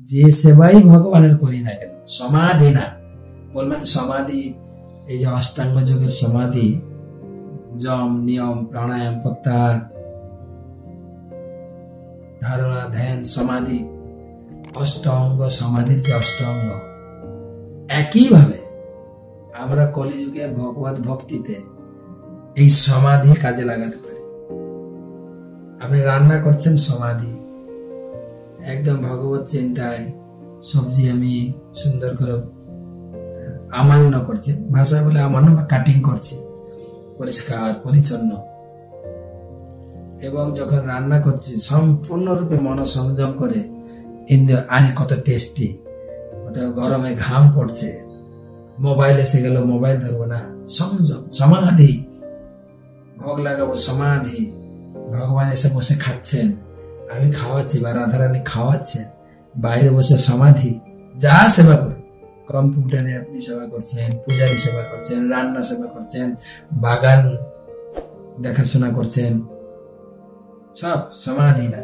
যে সেবাই ভগবানের করি না কেন, সমাধি না, বলবেন সমাধি এই যে অষ্টাঙ্গ যোগের সমাধি, যম নিয়ম প্রাণায়াম প্রত্যাহার ধারণা ধ্যান সমাধি, অষ্টাঙ্গ সমাধির যে অষ্টাঙ্গ, একইভাবে আমরা কলিযুগে ভগবত ভক্তিতে এই সমাধি কাজে লাগাতে পারি। আপনি রান্না করছেন, সমাধি, একদম ভগবত চিন্তায় সবজি আমি সুন্দর করে আমান্য করছি, ভাষা বলে আমান্য বা কাটিং করছি, পরিষ্কার পরিচ্ছন্ন, এবং যখন রান্না করছি সম্পূর্ণরূপে মনোসংযম করে, ইন্দ্রিয় আরে কত টেস্টি, গরমে ঘাম পড়ছে, মোবাইল এসে গেল, মোবাইল ধরবো না, সংযম সমাধি, ভোগ লাগাবো সমাধি, ভগবান এসে বসে খাচ্ছেন, আমি খাওয়াচ্ছি বা রাধারানী খাওয়াচ্ছেন, বাইরে বসে সমাধি, যা সেবা করুন, কম্পিউটারে আপনি সেবা করছেন, পূজারী সেবা করছেন, রান্না সেবা করছেন, বাগান দেখাশোনা করছেন, সব সমাধি না।